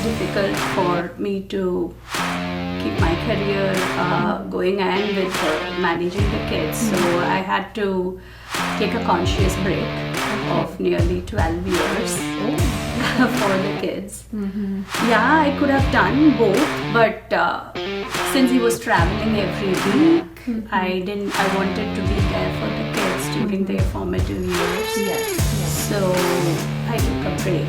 difficult for me to keep my career going and with managing the kids. So I had to take a conscious break of nearly 12 years for the kids. Yeah, I could have done both, but since he was traveling every week, I wanted to be there for the kids during their formative years. Yes. So I took a break.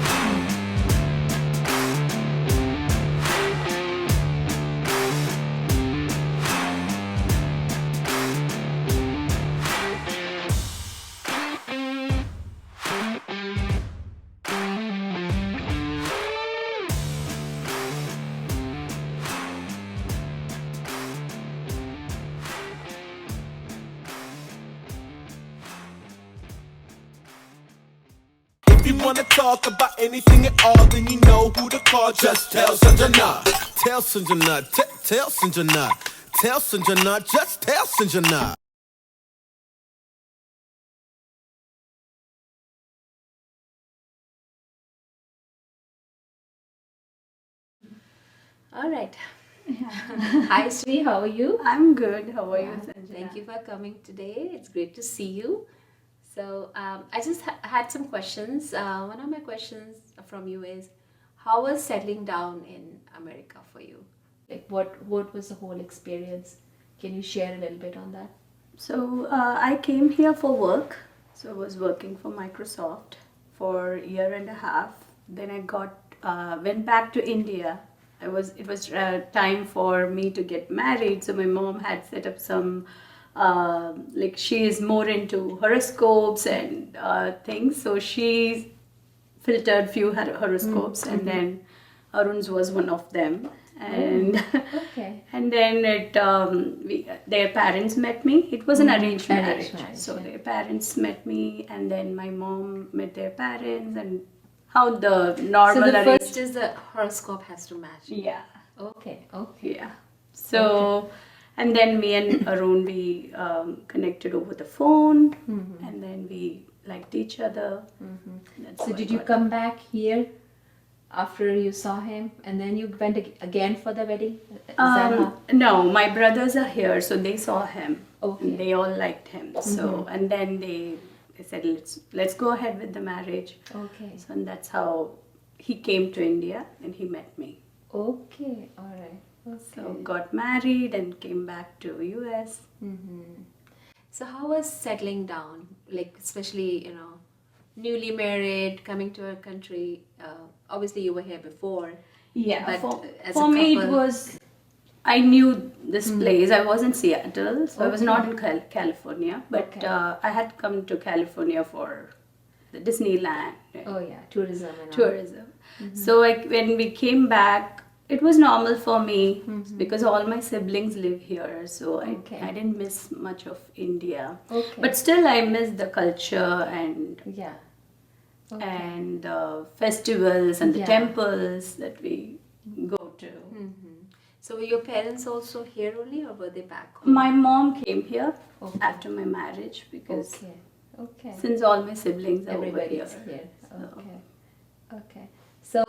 If you wanna talk about anything at all, then you know who to call. Just tell Sanjana. Tell Sanjana. Tell Sanjana. Tell Sanjana. Just tell Sanjana. All right. Hi, Sri. How are you? I'm good. How are you, Sanjana? Thank you for coming today. It's great to see you. So I just had some questions. One of my questions from you is, how was settling down in America for you? Like, what was the whole experience? Can you share a little bit on that? So I came here for work. So I was working for Microsoft for a year and a half. Then I went back to India. It was time for me to get married. So my mom had set up some like she is more into horoscopes and things. So she filtered few horoscopes, and then Arun's was one of them. And Okay. and then their parents met me. It was an arranged marriage. So yeah. their parents met me, and then my mom met their parents, and how the normal So the arranged. first is the horoscope has to match. Yeah. Okay. Yeah. So, and then me and Arun, we connected over the phone, and then we liked each other. That's So how did I you got- come back here after you saw him, and then you went again for the wedding? Is that how? No, my brothers are here, so they saw him. Okay. And they all liked him. So, and then they said, let's go ahead with the marriage. Okay. So, and that's how he came to India, and he met me. Okay. All right. Okay. So got married and came back to US. So how was settling down? Like, especially, newly married, coming to a country. Obviously, you were here before. Yeah, But as for a me it couple- was, I knew this place. I was in Seattle, so I was not in California, but Okay. I had come to California for the Disneyland Oh yeah, tourism and all. tourism. So when we came back, it was normal for me because all my siblings live here, so Okay. I didn't miss much of India. Okay. But still, I miss the culture and Yeah. and the festivals and the Yeah. temples that we go to. So were your parents also here only, or were they back home? My mom came here Okay. after my marriage because Okay. Okay. since all my siblings are over Everybody here. is here. Okay. Okay. So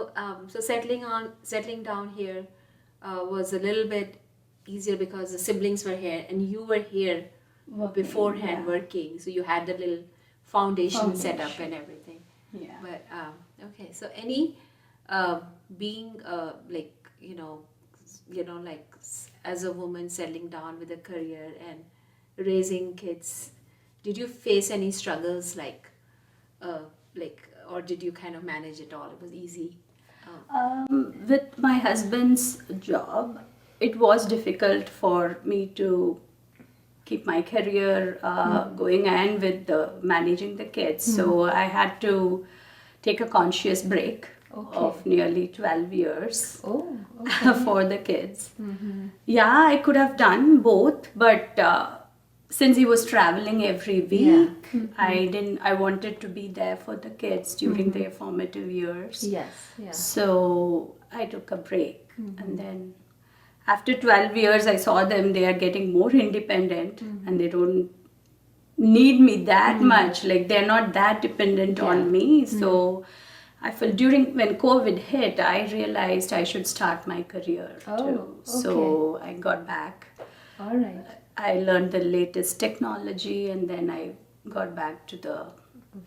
so settling down here was a little bit easier because the siblings were here and you were here beforehand yeah. working, so you had the little foundation set up Foundation. and everything. Yeah. But okay, so any being like like as a woman settling down with a career and raising kids, did you face any struggles or did you kind of manage it all? It was easy. With my husband's job, it was difficult for me to keep my career going and with managing the kids. So I had to take a conscious break of nearly 12 years Oh, for the kids. Yeah, I could have done both, but since he was traveling every week, I wanted to be there for the kids during their formative years. yes, yeah. So I took a break, and then after 12 years I saw them, they are getting more independent and they don't need me that much, like they're not that dependent on me. So I felt during when COVID hit, I realized I should start my career too. So I got back. All right. I learned the latest technology, and then I got back to the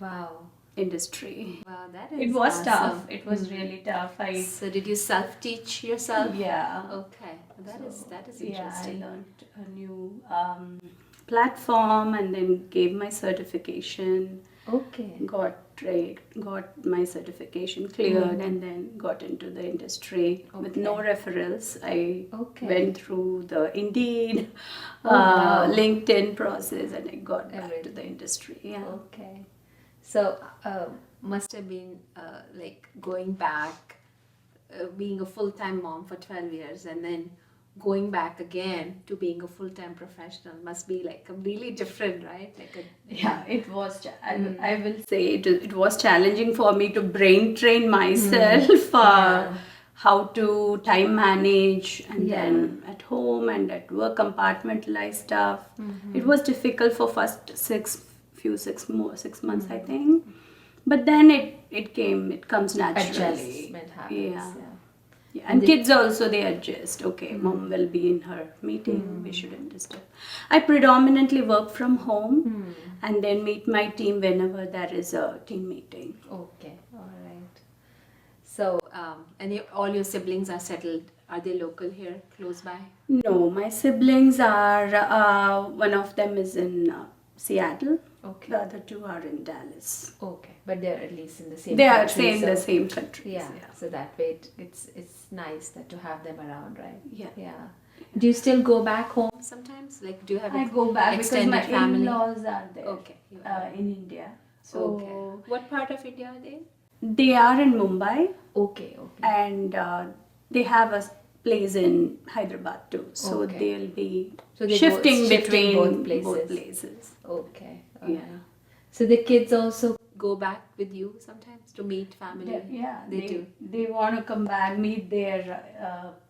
Wow. industry. Wow, that is It was awesome. tough. It was really tough. So did you self-teach yourself? Yeah. Okay. That is Yeah, I interesting. learned a new platform, and then gave my certification. Okay. Got my certification cleared, and then got into the industry with no referrals. I went through the Indeed, LinkedIn process, and I got back to the industry. Yeah. Okay. So must have been like going back, being a full-time mom for 12 years and then going back again to being a full-time professional must be like completely different, right? Yeah, it was. I will say it was challenging for me to brain train myself how to time manage, and then at home and at work compartmentalize stuff. It was difficult for first 6 months, I think, but then it comes naturally. Adjustment happens. Yeah, and kids also, they adjust. Okay, mom will be in her meeting, we shouldn't disturb. I predominantly work from home and then meet my team whenever there is a team meeting. Okay, all right. So, and all your siblings are settled. Are they local here, close by? No, my siblings are, one of them is in Seattle. Okay. The other two are in Dallas. Okay, but they're at least in the same They are country. in the same country. Yeah, so that way it's nice that to have them around, right? Yeah. Yeah. Do you still go back home sometimes? Like, do you have I go back because extended my family? in-laws are there. Okay. In India. So Okay. What part of India are they? they are in Mumbai, Okay. and they have a place in Hyderabad too. So Okay. they'll be So they shifting shifting between both places. Okay. all Yeah. right. So the kids also go back with you sometimes to meet family? They do. They want to come back, meet their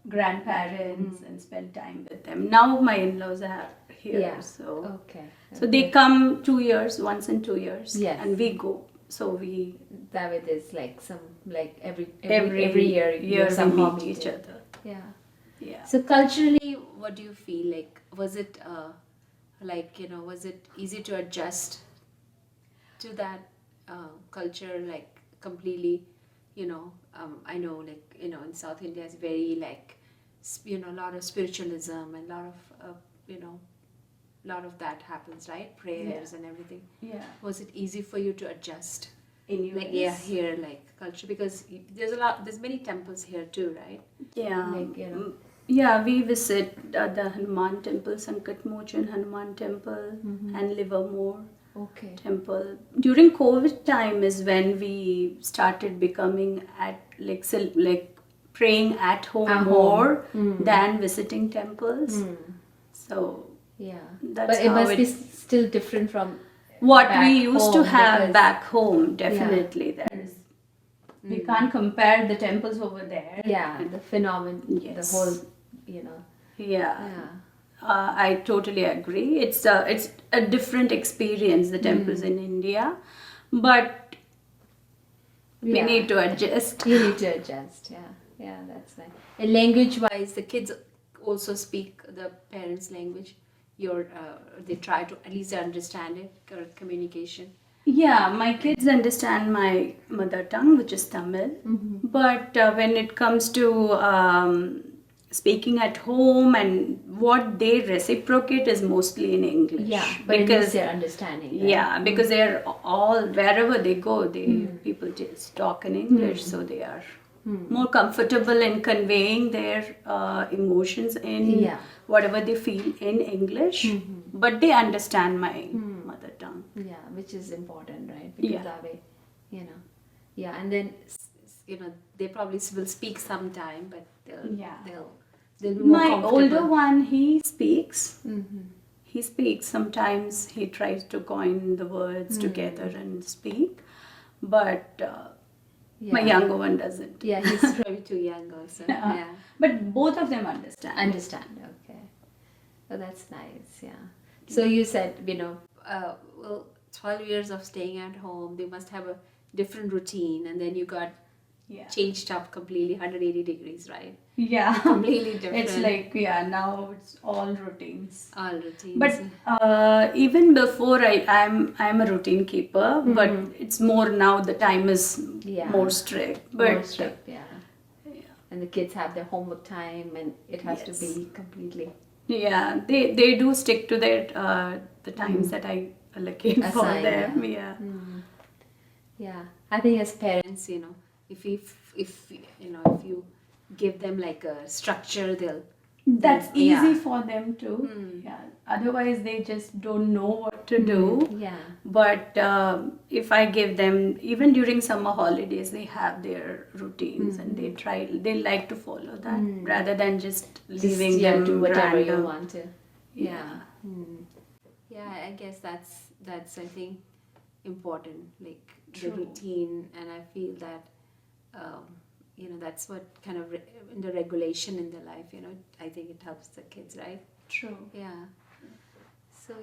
grandparents, and spend time with them. Now my in-laws are here, Yeah. so Okay. so they come 2 years, once in 2 years, Yes. and we go. So we That way there's like some, like every every year we somehow meet each meeting. other. Yeah. Yeah. So culturally, what do you feel like? Was it was it easy to adjust to that culture, like completely? I know, like in South India, it's very like a lot of spiritualism and lot of that happens, right? Prayers and everything. Yeah. Was it easy for you to adjust? In US? Like here, like culture, because there's many temples here too, right? Yeah. Like, Yeah, we visit the Hanuman temple, Sankatmochan Hanuman temple, and Livermore Okay. temple. During COVID time is when we started becoming like praying at home more than visiting temples. So Yeah. that's But it how must be still different from what back we used to home, have because- back home. Definitely, there is. We can't compare the temples over there. Yeah, the phenomenon, Yes. the whole, Yeah. yeah. I totally agree. It's a different experience, the temples in India, but we Yeah. need to adjust. You need to adjust. Yeah, that's nice. And language-wise, the kids also speak the parents' language. They try to at least understand it, correct communication. Yeah, my kids understand my mother tongue, which is Tamil, but when it comes to speaking at home and what they reciprocate is mostly in English. Yeah, but at least they're understanding. Right? Yeah, because they're all wherever they go, people just talk in English, so they are more comfortable in conveying their emotions in whatever they feel in English, but they understand my mother tongue. Yeah, which is important, right? Because that way, yeah, and then they probably will speak sometime, but they'll be more My comfortable. older one, he speaks. He speaks. Sometimes he tries to coin the words together and speak, but my younger one doesn't. Yeah, he's probably too young also. Yeah. But both of them understand. Understand, okay. Oh, that's nice, yeah. So you said, 12 years of staying at home, they must have different routine, and then you got Yeah. changed up completely 180 degrees, right? Yeah. Completely different. It's like, yeah, now it's all routines. All routines. But even before I'm a routine keeper, but it's more now the time is Yeah. more strict. But more strict, yeah. And the kids have their homework time, and it has to be completely yeah, they do stick to their the times that I allocate for Assign, them. yeah. Yeah. Yeah, I think as parents, if you give them like a structure, That's easy yeah. for them too. Yeah. Otherwise, they just don't know what to do. Yeah. But if I give them, even during summer holidays, they have their routines and they like to follow that rather than just leaving them do whatever random. you want to. Yeah. Yeah. Yeah, I guess that's I think important, like True. the routine, and I feel that that's what kind of in the regulation in their life. I think it helps the kids, right? True. Yeah. So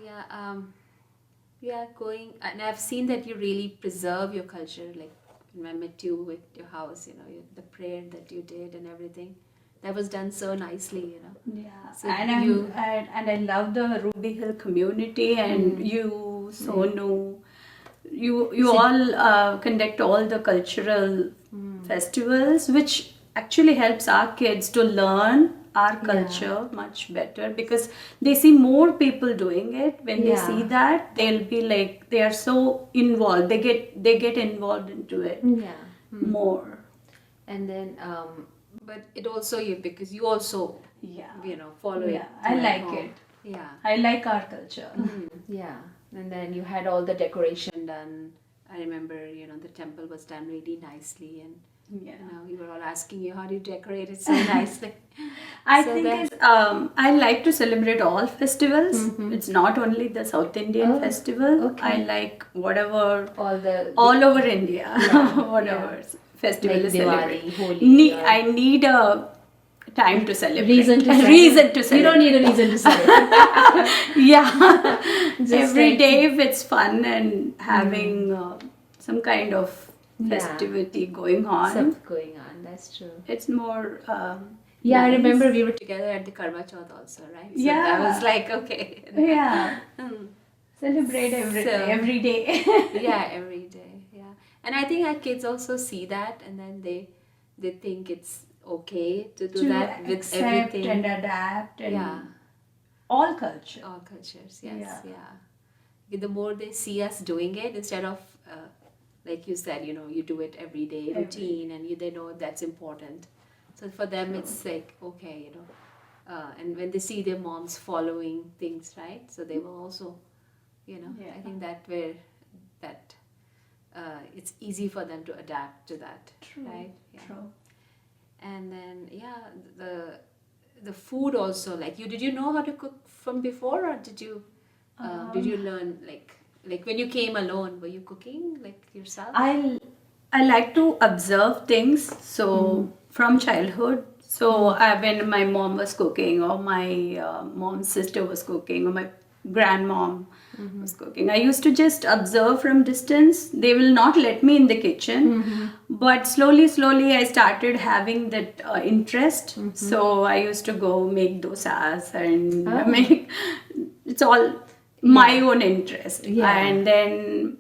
going, and I've seen that you really preserve your culture. Like when I met you with your house, the prayer that you did and everything, that was done so nicely. Yeah, So and I love the Ruby Hill community and you, Sonu, you all conduct all the cultural festivals, which actually helps our kids to learn our culture much better because they see more people doing it. When they see that, they'll be like they are so involved. They get involved into it more. And then but it also because you also follow it. I like home. it. Yeah, I like our culture. yeah. And then you had all the decoration done. I remember the temple was done really nicely, and we were all asking you how do you decorate it so nicely. I think I like to celebrate all festivals. It's not only the South Indian festival. Okay. I like whatever all over India, whatever festival like is Diwali, celebrated. Holi. I need a time to celebrate. Reason to celebrate. Reason to celebrate. You don't need a reason to celebrate. Yeah. Just Every like- day if it's fun and having some kind of festivity going on. Stuff going on. That's true. It's more. Yeah, I nice. remember we were together at the Karwa Chauth also, right? So Yeah. that was like, okay. Yeah. Celebrate every day. Yeah, every day. Yeah. And I think our kids also see that, and then they think it's okay to do that with accept everything. and adapt and Yeah. all culture. All cultures, yes. Yeah. Yeah. The more they see us doing it, instead of like you said, you do it every day, routine, and they know that's important. So for them, it's like, okay, and when they see their moms following things, right? So they will also, I think that it's easy for them to adapt to that, True. right? Yeah. True. And then, the food also, like did you know how to cook from before, or did you learn like when you came alone, were you cooking like yourself? I like to observe things. So from childhood. So when my mom was cooking, or my mom's sister was cooking, or my grandmom was cooking, I used to just observe from distance. They will not let me in the kitchen, but slowly I started having that interest. So I used to go make dosas and make. It's all my own interest. And then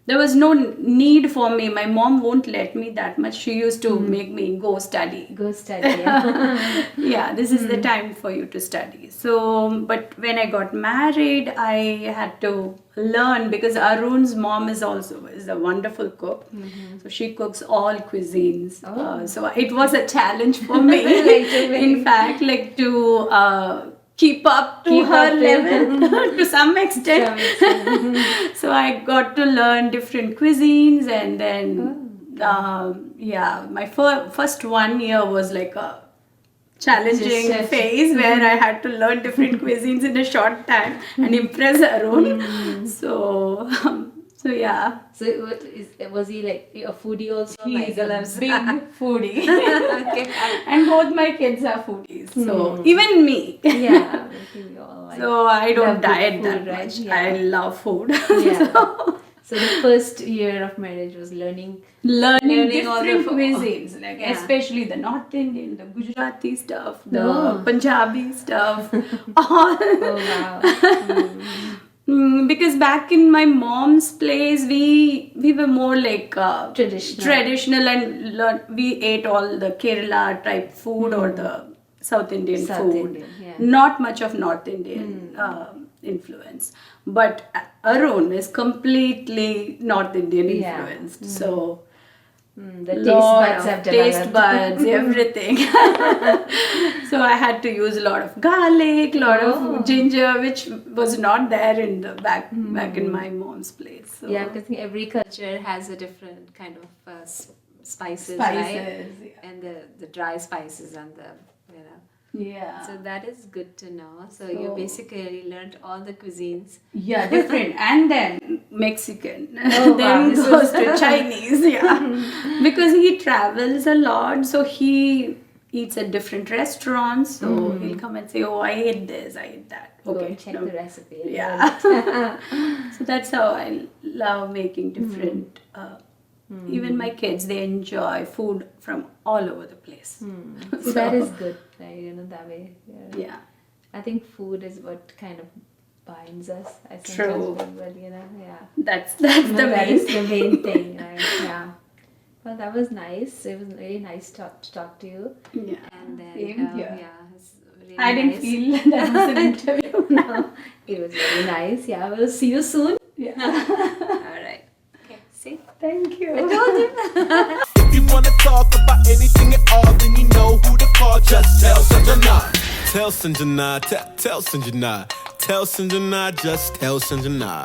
there was no need for me. My mom won't let me that much. She used to make me go study. Yeah, this is the time for you to study. So, but when I got married, I had to learn because Arun's mom is a wonderful cook. So she cooks all cuisines. So it was a challenge for me. In fact, like to keep up to her level to some extent. So I got to learn different cuisines, and then my first 1 year was like a challenging phase where I had to learn different cuisines in a short time and impress Arun. So yeah. So was he like a foodie also? He's like a big foodie. Okay. And both my kids are foodies. So even me. Yeah. We all like So I don't love good diet food, that right? much. Yeah. I love food. Yeah. So the first year of marriage was learning Learning all the different food. cuisines, like Yeah. especially the North Indian, the Gujarati stuff, the Oh. Punjabi stuff, all. Oh wow. Because back in my mom's place, we were more like traditional, and we ate all the Kerala type food or the South Indian South food. Indian, yeah. Not much of North Indian influence, but Arun is completely North Indian Yeah. influenced. So The taste lot buds of have taste developed. buds, everything. So I had to use a lot of garlic, lot Oh. of ginger, which was not there in the back in my mom's place. So Yeah, because every culture has a different kind of spices, right? spices, yeah. And the dry spices and the Yeah. So that is good to know. So you basically learned all the cuisines. Yeah, different. And then Mexican. Oh, Then wow. This goes to Chinese, yeah. Because he travels a lot, so he eats at different restaurants. So he'll come and say, "Oh, I ate this, I ate that." Go Okay, and check no. the recipe. Yeah. So that's how I love making different. Even my kids, they enjoy food from all over the place. So that is good, right? That way. Yeah. Yeah. I think food is what kind of binds us. I sometimes True. feel, but yeah. That's the That main. is the main thing, right? Yeah. Well, that was nice. It was really nice to talk to you. Yeah. And then, Same here. yeah, it's really I didn't nice. feel that was an interview. No, it was very nice. Yeah, we'll see you soon. Yeah. All right. Okay, see? Thank you. If you wanna talk about anything at all, then you know who to call. Just tell Sanjana. Tell Sanjana. Tell Sanjana. Tell Sanjana. Just tell Sanjana.